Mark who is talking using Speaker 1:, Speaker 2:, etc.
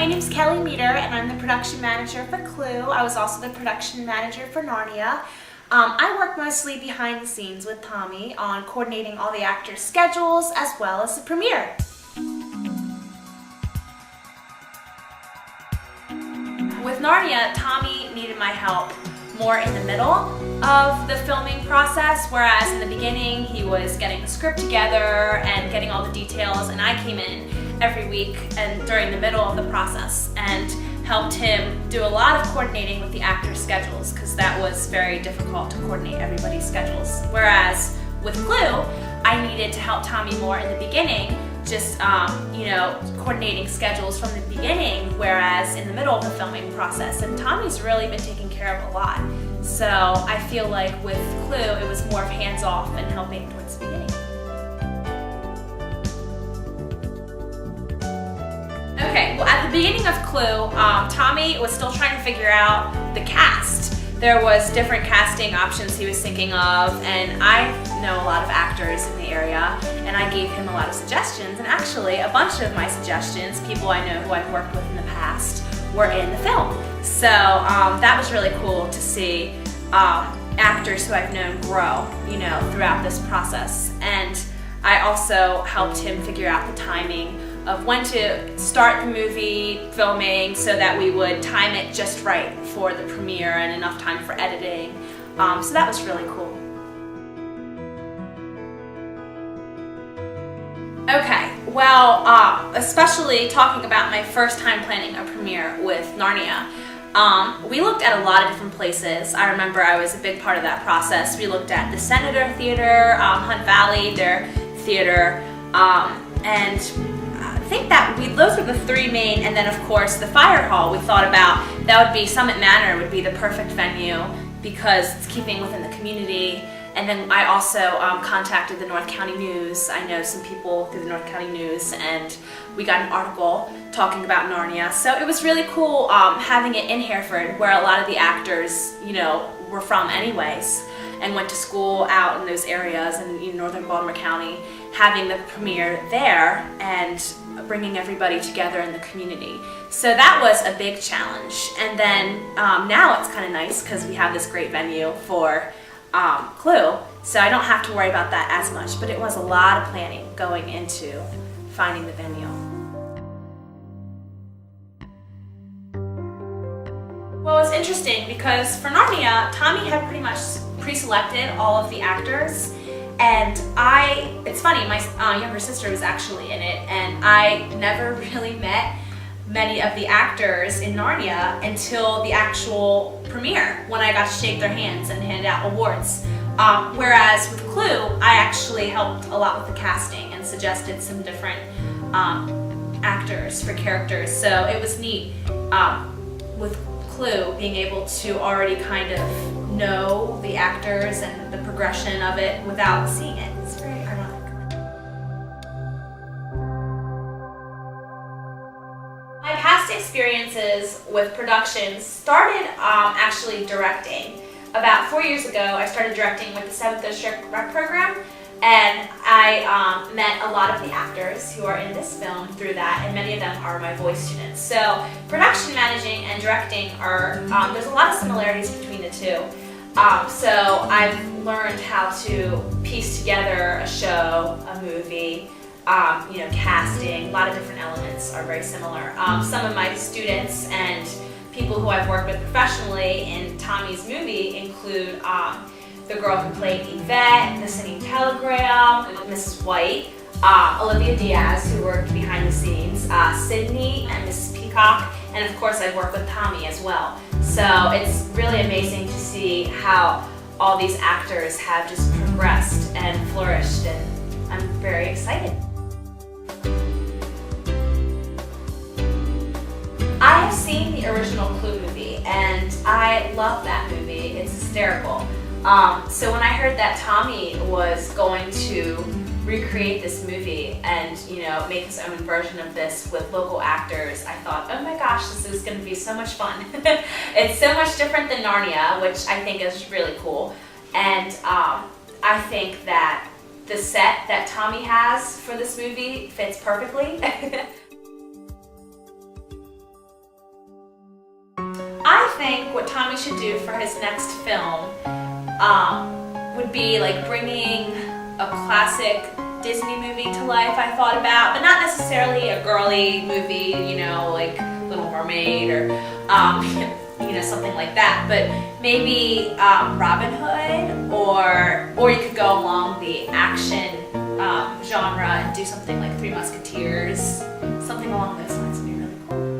Speaker 1: my name's Kelly Meeder and I'm the production manager for Clue. I was also the production manager for Narnia. I work mostly behind the scenes with Tommy on coordinating all the actors' schedules as well as the premiere. With Narnia, Tommy needed my help more in the middle of the filming process, whereas in the beginning he was getting the script together and getting all the details, and I came in every week and during the middle of the process and helped him do a lot of coordinating with the actors' schedules, because that was very difficult to coordinate everybody's schedules. Whereas with Clue, I needed to help Tommy more in the beginning, just coordinating schedules from the beginning, whereas in the middle of the filming process. And Tommy's really been taken care of a lot. So I feel like with Clue, it was more of hands-off and helping towards the beginning. Okay, well at the beginning of Clue, Tommy was still trying to figure out the cast. There was different casting options he was thinking of, and I know a lot of actors in the area, and I gave him a lot of suggestions, and actually a bunch of my suggestions, people I know who I've worked with in the past, were in the film. So that was really cool to see actors who I've known grow, throughout this process. And I also helped him figure out the timing of when to start the movie filming so that we would time it just right for the premiere and enough time for editing. So that was really cool. Okay, well, especially talking about my first time planning a premiere with Narnia, we looked at a lot of different places. I remember I was a big part of that process. We looked at the Senator Theater, Hunt Valley, their theater, and I think that those were the three main, and then of course the fire hall we thought about. That would be Summit Manor would be the perfect venue because it's keeping within the community. And then I also contacted the North County News. I know some people through the North County News, and we got an article talking about Narnia. So it was really cool having it in Hereford, where a lot of the actors, were from anyways, and went to school out in those areas in northern Baltimore County, having the premiere there and bringing everybody together in the community. So that was a big challenge. And then now it's kind of nice because we have this great venue for Clue, so I don't have to worry about that as much, but it was a lot of planning going into finding the venue. Well, it's interesting because for Narnia, Tommy had pretty much pre-selected all of the actors, and it's funny, my younger sister was actually in it, and I never really met many of the actors in Narnia until the actual premiere, when I got to shake their hands and hand out awards. Whereas with Clue, I actually helped a lot with the casting and suggested some different actors for characters. So it was neat with Clue being able to already kind of know the actors and the progression of it without seeing it. It's very ironic. My past experiences with productions started actually directing. About 4 years ago, I started directing with the 7th District Rec Program, and I met a lot of the actors who are in this film through that, and many of them are my voice students. So production managing and directing there's a lot of similarities between the two. So I've learned how to piece together a show, a movie, casting. A lot of different elements are very similar. Some of my students and people who I've worked with professionally in Tommy's movie include the girl who played Yvette, the Singing Telegram, Mrs. White, Olivia Diaz, who worked behind the scenes, Sydney and Mrs. Peacock, and of course I've worked with Tommy as well. So it's really amazing to see how all these actors have just progressed and flourished, and I'm very excited. I have seen the original Clue movie, and I love that movie. It's hysterical. So when I heard that Tommy was going to recreate this movie and make his own version of this with local actors, I thought, oh my gosh, this is going to be so much fun. It's so much different than Narnia, which I think is really cool. And I think that the set that Tommy has for this movie fits perfectly. think what Tommy should do for his next film would be like bringing a classic Disney movie to life, I thought about, but not necessarily a girly movie, you know, like Little Mermaid or you know, something like that, but maybe Robin Hood, or you could go along the action genre and do something like Three Musketeers, something along those lines would be really cool.